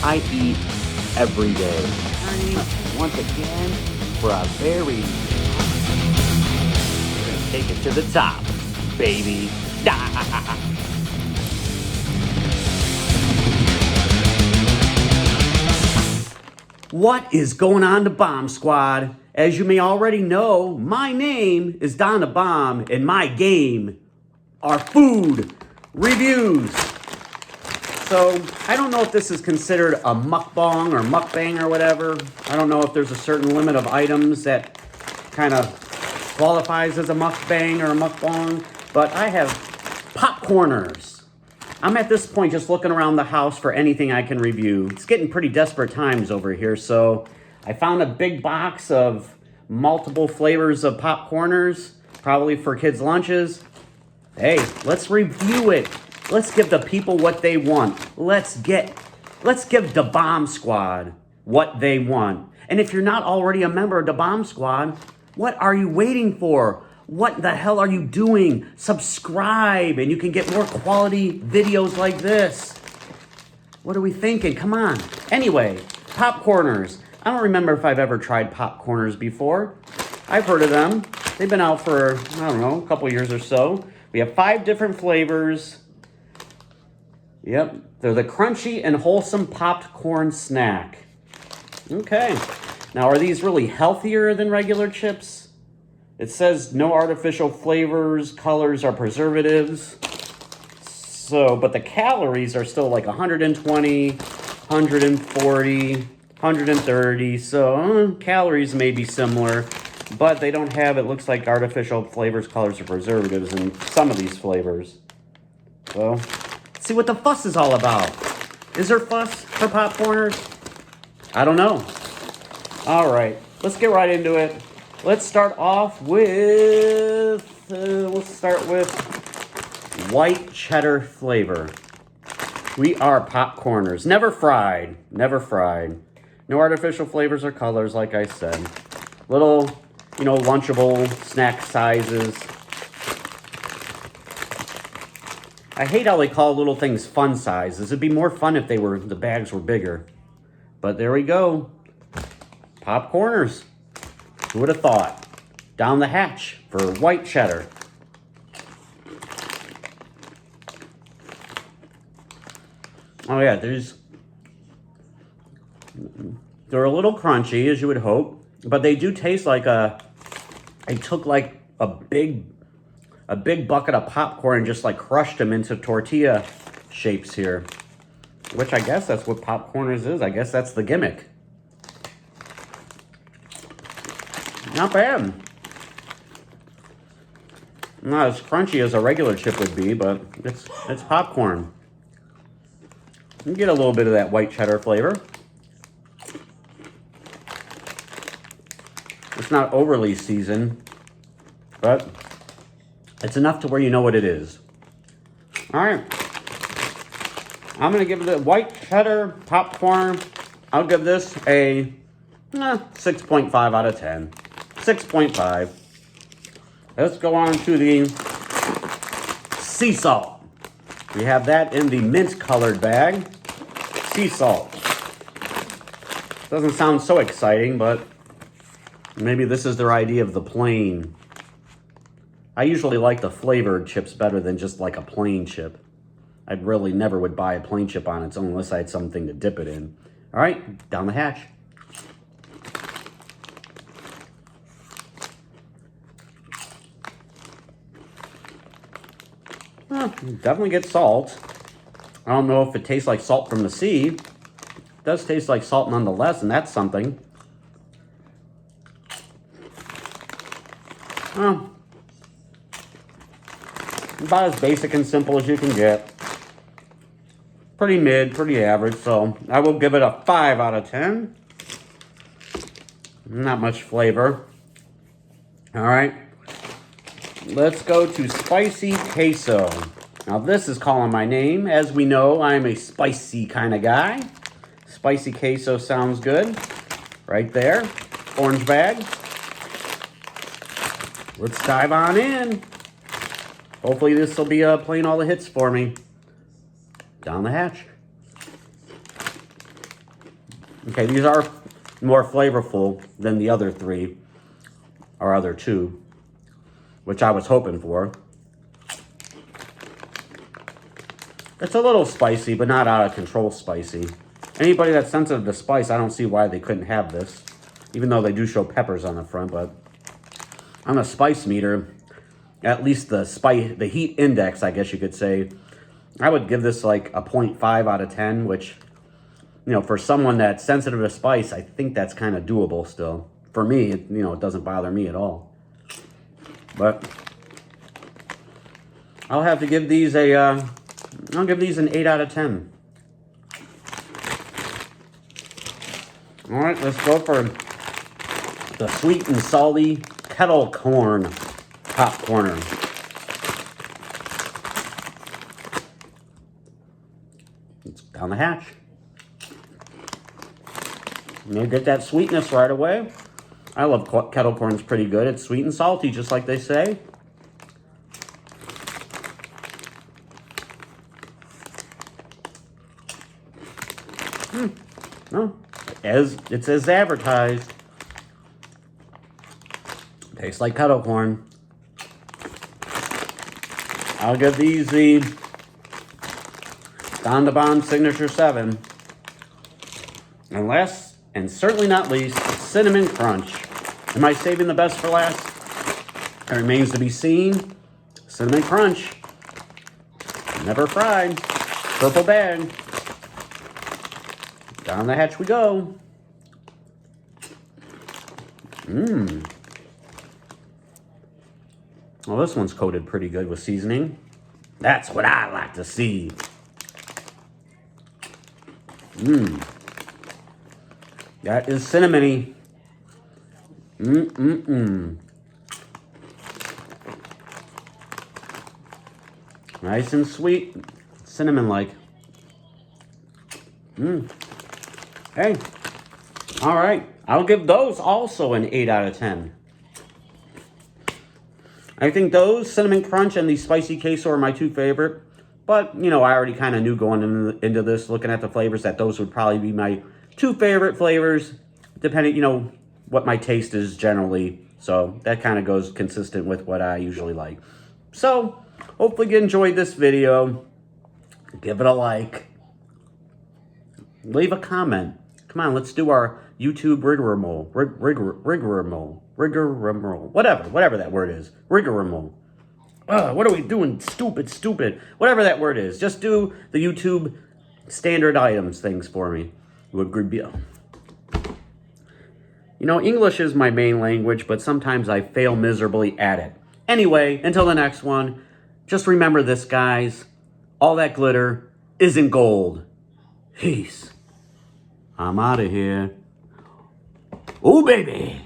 I eat every day. Once again, for a very... We're going to take it to the top, baby. What is going on, the Bomb Squad? As you may already know, my name is Don the Bomb, and my game are food reviews. So, I don't know if this is considered a mukbang or mukbang or whatever. I don't know if there's a certain limit of items that kind of qualifies as a mukbang or a mukbang, but I have PopCorners. I'm at this point just looking around the house for anything I can review. It's getting pretty desperate times over here, so I found a big box of multiple flavors of PopCorners, probably for kids' lunches. Hey, let's review it. Let's give the people what they want. Let's give the Bomb Squad what they want. And if you're not already a member of the Bomb Squad, what are you waiting for? What the hell are you doing? Subscribe, and you can get more quality videos like this. What are we thinking? Come on. Anyway, PopCorners. I don't remember if I've ever tried PopCorners before. I've heard of them. They've been out for, I don't know, a couple years or so. We have 5 different flavors. Yep, they're the crunchy and wholesome popped corn snack. Okay. Now, are these really healthier than regular chips? It says no artificial flavors, colors, or preservatives. So, but the calories are still like 120, 140, 130. So, calories may be similar, but they don't have, it looks like, artificial flavors, colors, or preservatives in some of these flavors. So, let's see what the fuss is all about. Is there fuss for PopCorners? I don't know. All right, let's get right into it. Let's start off with, white cheddar flavor. We are PopCorners. Never fried. Never fried. No artificial flavors or colors, like I said. Little, Lunchable snack sizes. I hate how they call little things fun sizes. It'd be more fun if the bags were bigger. But there we go. PopCorners. Who would have thought? Down the hatch for white cheddar. Oh yeah, they're a little crunchy, as you would hope, but they do taste like I took like a big bucket of popcorn and just like crushed them into tortilla shapes here, which I guess that's what PopCorners is. I guess that's the gimmick. Not bad. Not as crunchy as a regular chip would be, but it's popcorn. You get a little bit of that white cheddar flavor. It's not overly seasoned, but it's enough to where you know what it is. All right. I'm going to give it a white cheddar popcorn. I'll give this a 6.5 out of 10. 6.5. Let's go on to the sea salt. We have that in the mint colored bag. Sea salt. Doesn't sound so exciting, but maybe this is their idea of the plain. I usually like the flavored chips better than just like a plain chip. I really never would buy a plain chip on its own unless I had something to dip it in. All right, down the hatch. Definitely get salt. I don't know if it tastes like salt from the sea. It does taste like salt nonetheless, and that's something. About as basic and simple as you can get. Pretty mid, pretty average, so I will give it a 5 out of 10. Not much flavor. All right. Let's go to spicy queso. Now this is calling my name. As we know, I'm a spicy kind of guy. Spicy queso sounds good. Right there. Orange bag. Let's dive on in. Hopefully this will be playing all the hits for me. Down the hatch. Okay, these are more flavorful than the other three, or other two, which I was hoping for. It's a little spicy, but not out of control spicy. Anybody that's sensitive to spice, I don't see why they couldn't have this. Even though they do show peppers on the front, but on a spice meter, at least the heat index, I guess you could say, I would give this like a 0.5 out of 10, which, you know, for someone that's sensitive to spice, I think that's kind of doable still. For me, you know, it doesn't bother me at all. But I'll have to give these I'll give these an 8 out of 10. All right, let's go for the sweet and salty kettle corn popcorner. It's down the hatch. You get that sweetness right away. I love kettle corn. It's pretty good. It's sweet and salty, just like they say. No, as it's as advertised. Tastes like kettle corn. I'll give these the Don the Bomb Signature 7. And last, and certainly not least, Cinnamon Crunch. Am I saving the best for last? It remains to be seen. Cinnamon Crunch. Never fried. Purple bag. Down the hatch we go. Mmm. Well, this one's coated pretty good with seasoning. That's what I like to see. Mmm. That is cinnamony. Mmm. Nice and sweet. Cinnamon-like. Mmm. Hey. All right. I'll give those also an 8 out of 10. I think those, Cinnamon Crunch and the Spicy Queso, are my two favorite. But, you know, I already kind of knew going into this, looking at the flavors, that those would probably be my two favorite flavors, depending, you know, what my taste is generally. So that kind of goes consistent with what I usually like. So, hopefully you enjoyed this video. Give it a like. Leave a comment. Come on, let's do our YouTube rigmarole. Rigmarole. Whatever that word is. Rigmarole. What are we doing? Stupid. Whatever that word is. Just do the YouTube standard items things for me. You know, English is my main language, but sometimes I fail miserably at it. Anyway, until the next one, just remember this, guys. All that glitter isn't gold. Peace. I'm out of here. Oh, baby.